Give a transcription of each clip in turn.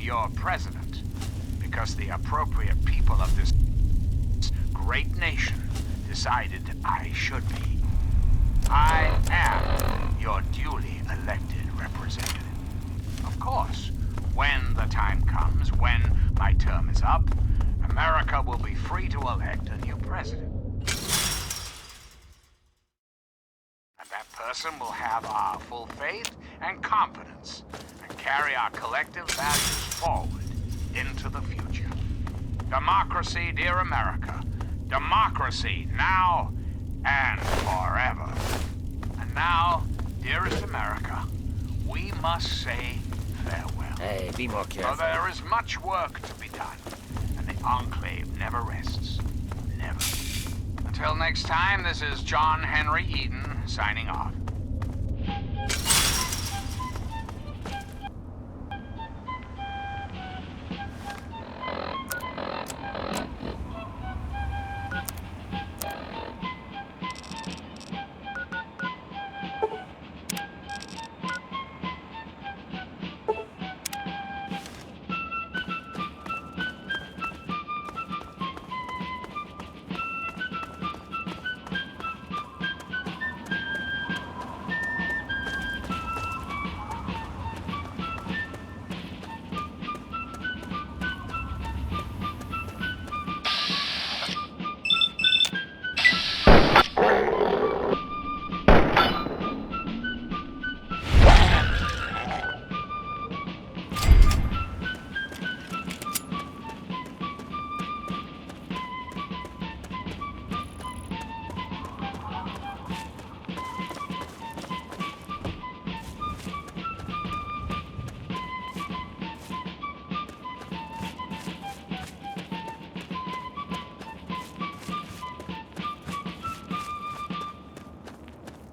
your president, because the appropriate people of this great nation decided I should be. I am your duly elected representative. Of course, when the time comes, when my term is up, America will be free to elect a new president. And that person will have our full faith and confidence and carry our collective values forward into the future. Democracy, dear America. Democracy, now and forever. And now, dearest America, we must say farewell. Hey, be more careful. For there is much work to be done, and the Enclave never rests. Never. Until next time, this is John Henry Eden, signing off.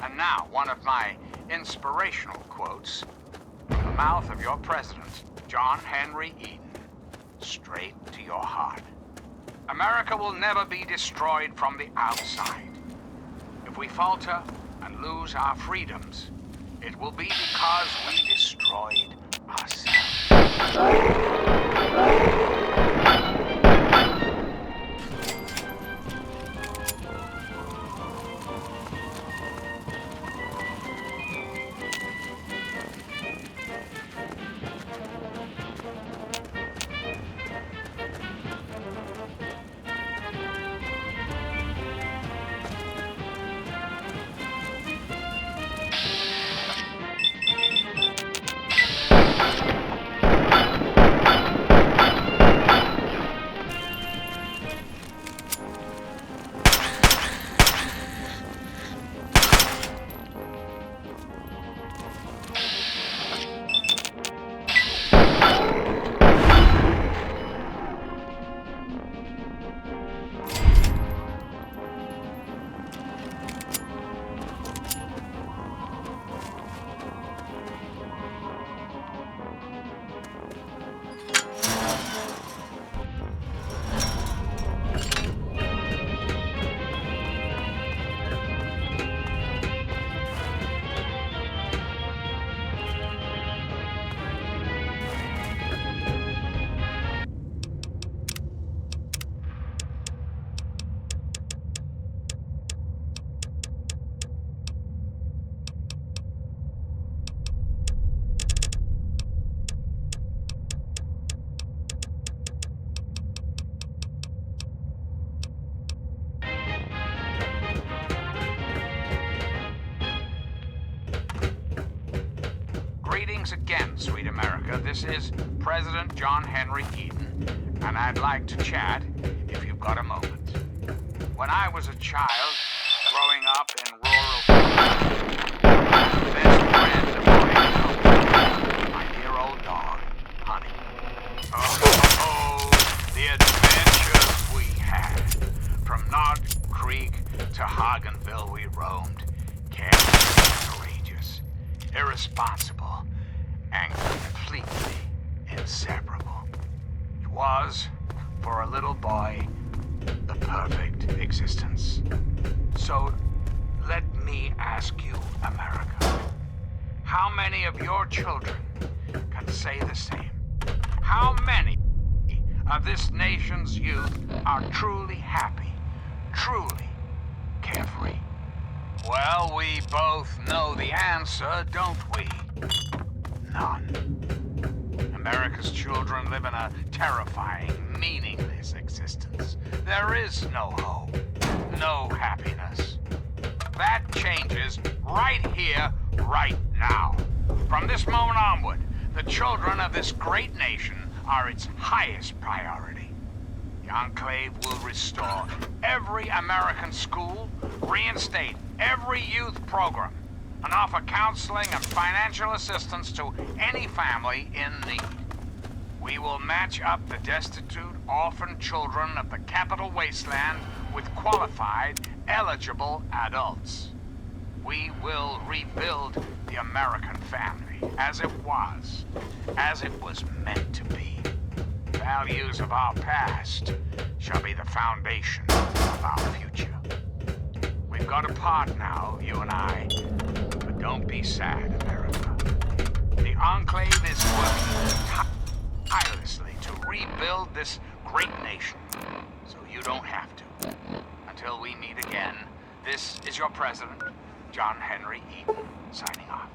And now, one of my inspirational quotes from the mouth of your president, John Henry Eden, straight to your heart. America will never be destroyed from the outside. If we falter and lose our freedoms, it will be because we destroyed ourselves. Greetings again, sweet America. This is President John Henry Eden, and I'd like to chat if you've got a moment. When I was a child, growing up in rural my best friend of my dear old dog, Honey. Oh, the adventures we had. From Knott Creek to Hagenville we roamed, careless, courageous, irresponsible, and completely inseparable. It was, for a little boy, the perfect existence. So, let me ask you, America, how many of your children can say the same? How of this nation's youth are truly happy, truly carefree? Well, we both know the answer, don't we? None. America's children live in a terrifying, meaningless existence. There is no hope, no happiness. That changes right here, right now. From this moment onward, the children of this great nation are its highest priority. The Enclave will restore every American school, reinstate every youth program, and offer counseling and financial assistance to any family in need. We will match up the destitute, orphan children of the capital wasteland with qualified, eligible adults. We will rebuild the American family as it was meant to be. Values of our past shall be the foundation of our future. We've got a part now, you and I, but don't be sad, America. The Enclave is working tirelessly to rebuild this great nation, so you don't have to. Until we meet again, this is your president, John Henry Eaton, signing off.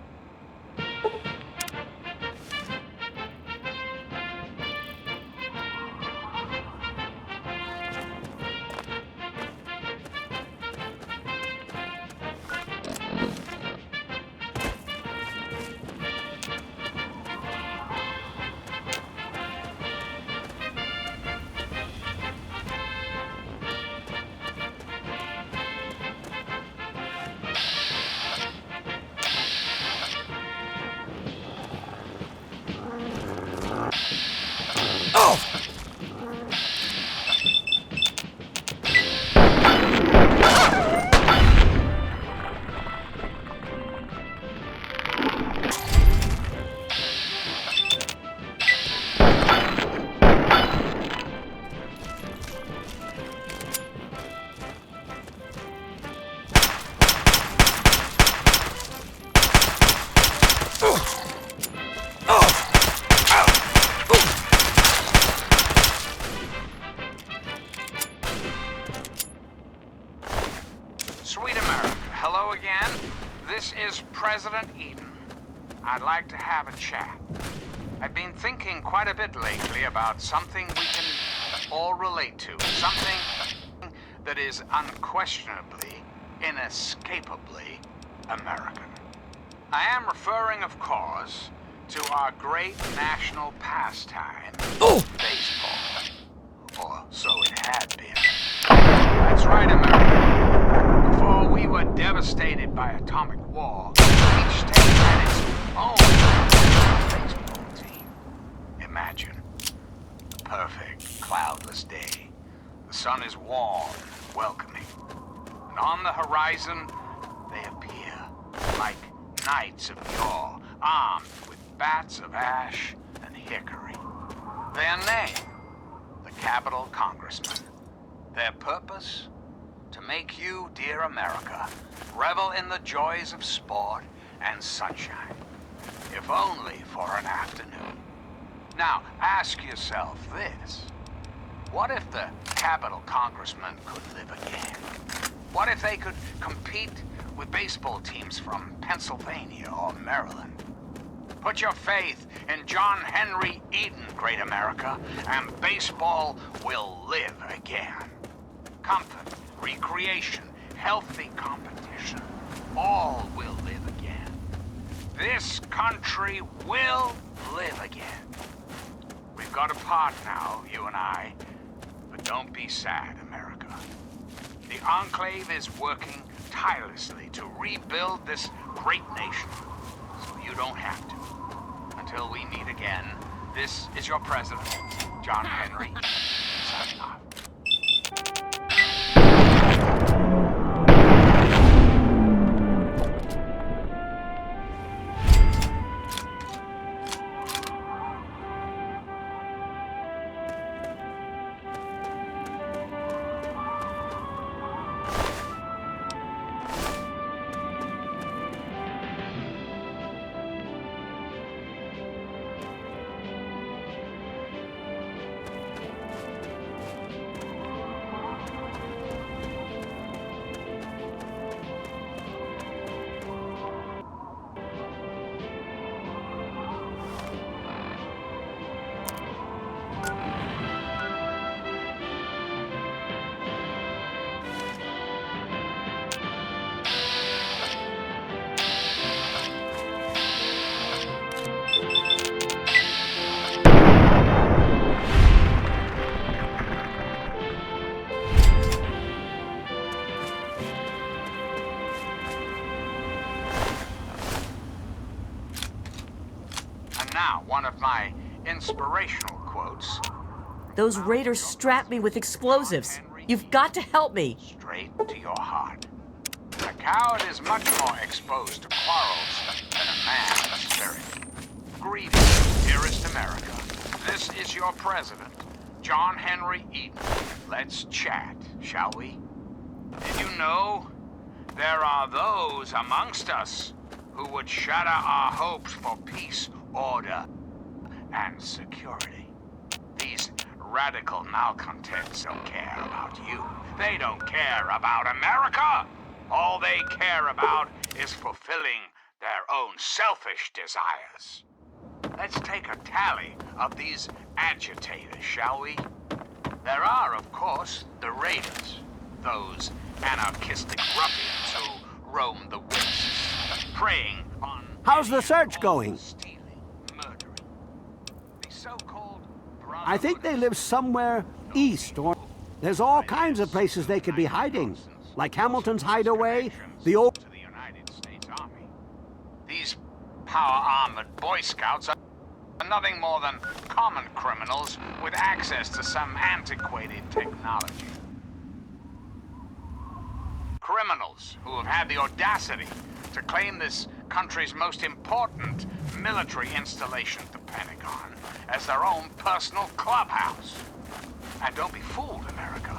Sweet America, hello again. This is President Eaton. I'd like to have a chat. I've been thinking quite a bit lately about something we can all relate to. Something that is unquestionably, inescapably American. I am referring, of course, to our great national pastime, baseball. Or so it had been. That's right, America. Before we were devastated by atomic war, each state had its own baseball team. Imagine a perfect, cloudless day. The sun is warm and welcoming. And on the horizon, they appear like knights of yore, armed with bats of ash and hickory. Their name, the Capitol Congressmen. Their purpose? To make you, dear America, revel in the joys of sport and sunshine, if only for an afternoon. Now, ask yourself this. What if the Capitol Congressmen could live again? What if they could compete with baseball teams from Pennsylvania or Maryland? Put your faith in John Henry Eaton, great America, and baseball will live again. Comfort, recreation, healthy competition, all will live again. This country will live again. We've got a part now, you and I, but don't be sad, America. The Enclave is working tirelessly to rebuild this great nation, so you don't have to. Until we meet again, this is your president, John Henry, signing off. my inspirational quotes. Those raiders strapped me with explosives. You've got to help me. Straight to your heart. A coward is much more exposed to quarrels than a man of spirit. Greetings, dearest America. This is your president, John Henry Eaton. Let's chat, shall we? Did you know there are those amongst us who would shatter our hopes for peace, order, and security? These radical malcontents don't care about you. They don't care about America. All they care about is fulfilling their own selfish desires. Let's take a tally of these agitators, shall we? There are, of course, the raiders, those anarchistic ruffians who roam the wastes, preying on... How's the search going? Stealing, murdering. The so-called I think they live somewhere east, or there's all kinds of places they could be hiding, like Hamilton's Hideaway, the old... to the United States Army. These power-armored Boy Scouts are nothing more than common criminals with access to some antiquated technology. Criminals who have had the audacity to claim this country's most important military installation, the Pentagon, as their own personal clubhouse. And don't be fooled, America.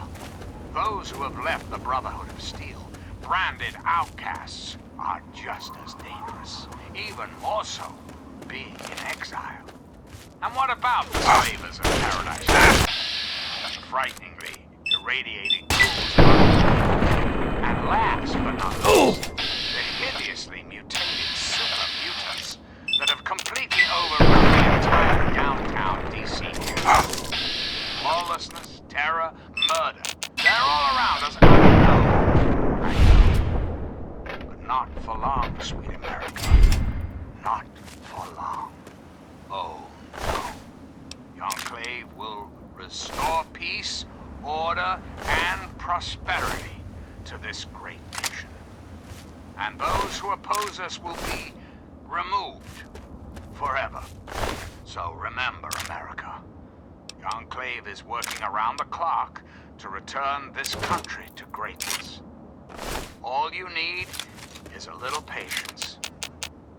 Those who have left the Brotherhood of Steel, branded outcasts, are just as dangerous, even more so, being in exile. And what about the slavers of paradise? The frighteningly irradiated ghouls of others. And last but not least, the hideously mutated super mutants that have completely overrun the entire downtown DC area. Lawlessness, terror, murder. They're all around us. I know. But not for long, sweet America. Not for long. Oh, no. The Enclave will restore peace, order, and prosperity to this great nation. And those who oppose us will be removed forever. So remember, America, the Enclave is working around the clock to return this country to greatness. All you need is a little patience,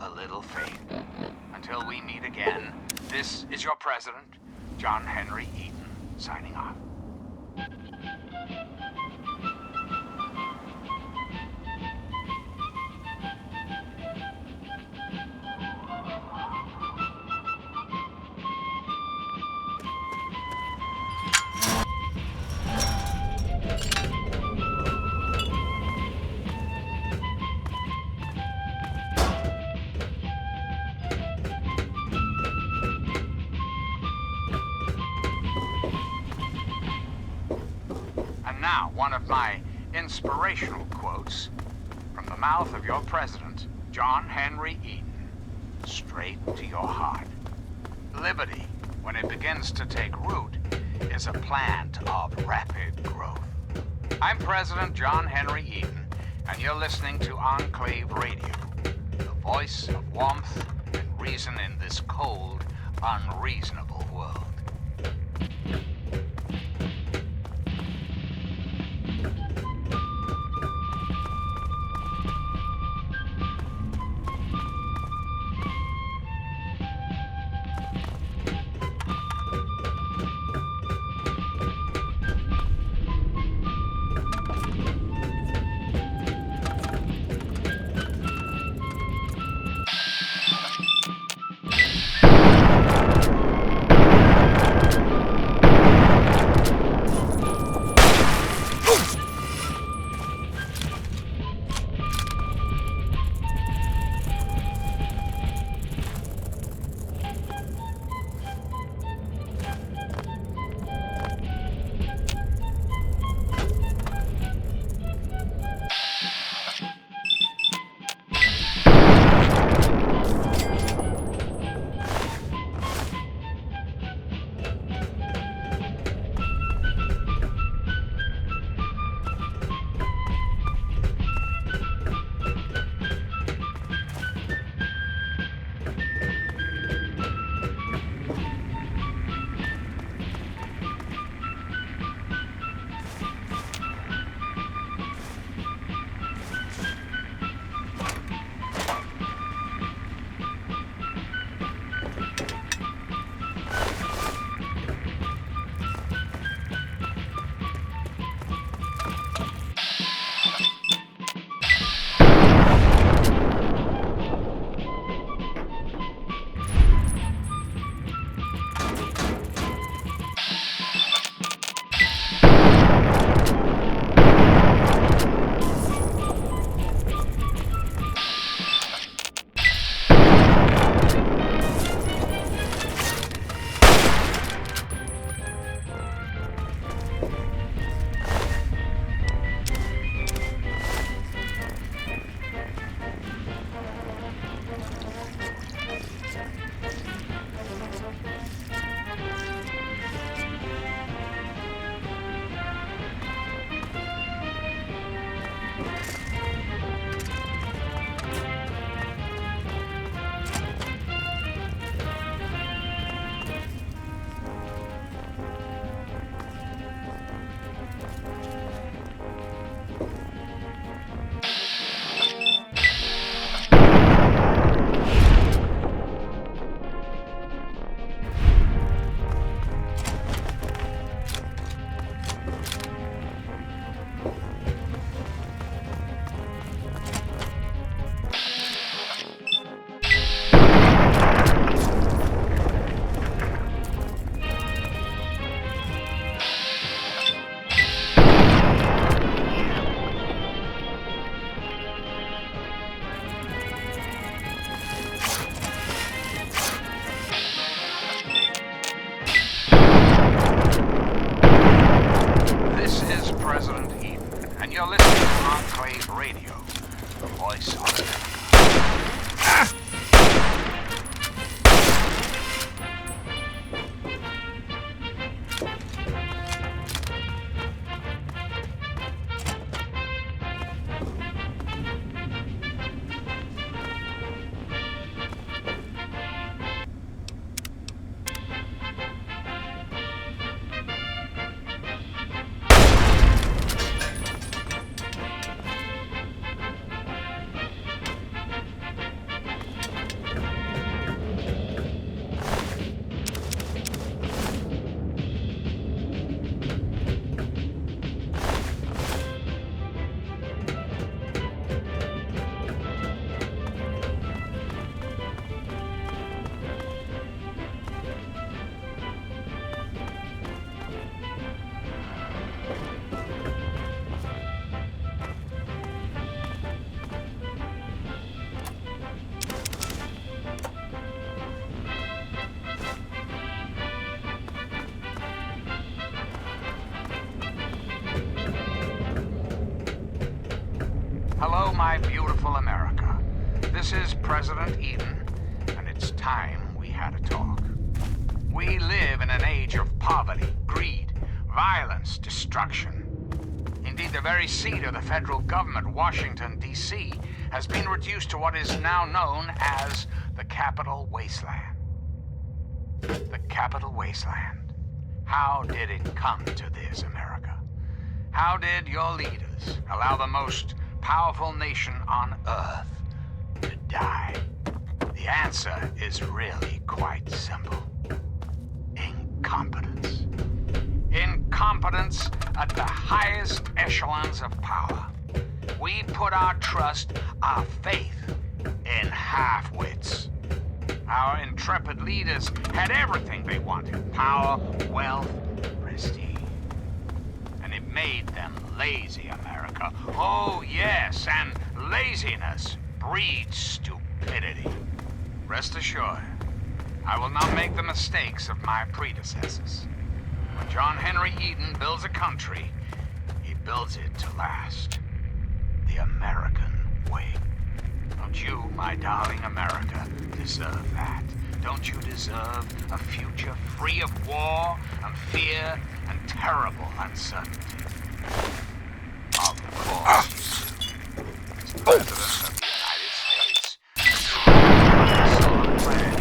a little faith. Until we meet again, this is your president, John Henry Eaton, signing off. Now, one of my inspirational quotes from the mouth of your president, John Henry Eaton, straight to your heart. Liberty, when it begins to take root, is a plant of rapid growth. I'm President John Henry Eaton, and you're listening to Enclave Radio, the voice of warmth and reason in this cold, unreasonable world. You're listening to Enclave Radio, the voice of it. Hello, my beautiful America. This is President Eden, and it's time we had a talk. We live in an age of poverty, greed, violence, destruction. Indeed, the very seat of the federal government, Washington, D.C., has been reduced to what is now known as the Capital Wasteland. The Capital Wasteland. How did it come to this, America? How did your leaders allow the most powerful nation on Earth to die? The answer is really quite simple. Incompetence. Incompetence at the highest echelons of power. We put our trust, our faith in half-wits. Our intrepid leaders had everything they wanted: power, wealth, prestige. And it made them lazy, America. Oh, yes, and laziness breeds stupidity. Rest assured, I will not make the mistakes of my predecessors. When John Henry Eden builds a country, he builds it to last. The American way. Don't you, my darling America, deserve that? Don't you deserve a future free of war and fear and terrible uncertainty? Of course, as President of the United States, I solemn pledge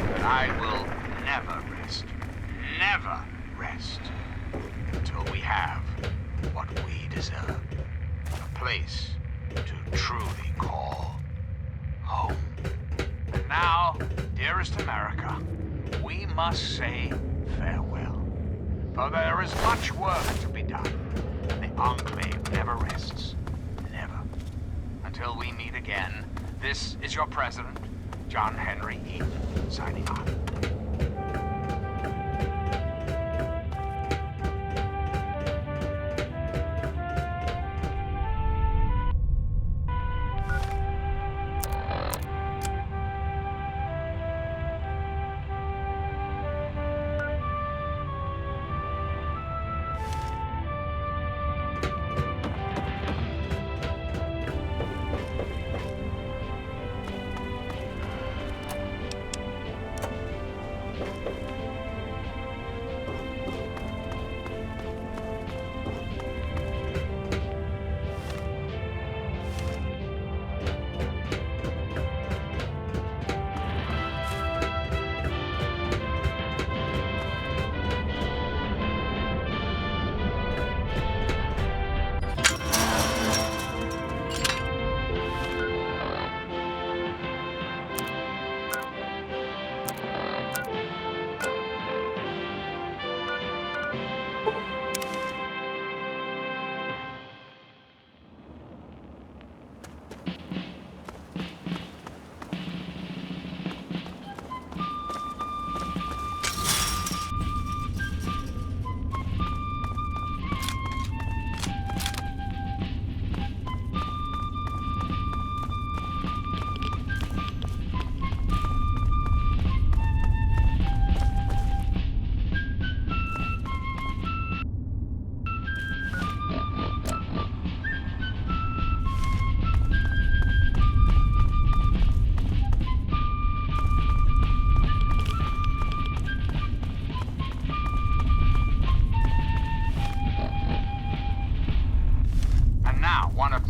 that I will never rest, until we have what we deserve. A place to truly call home. And now, dearest America, we must say farewell. For there is much work to be done. The Enclave never rests. Never. Until we meet again, this is your President, John Henry Eden, signing off.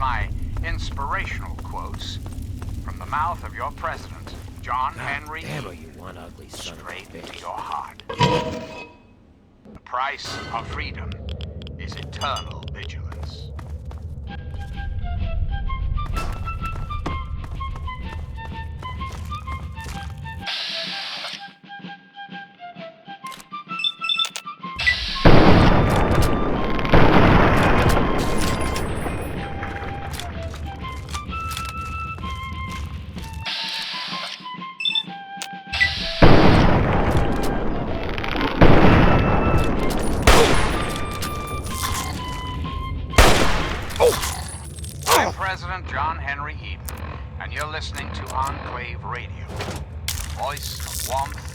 my inspirational quotes from the mouth of your president, John Henry Damn, Eaton, you one ugly son of a straight to bitch. your heart. The price of freedom is eternal vigilance. I'm President John Henry Eaton, and you're listening to Enclave Radio, voice of warmth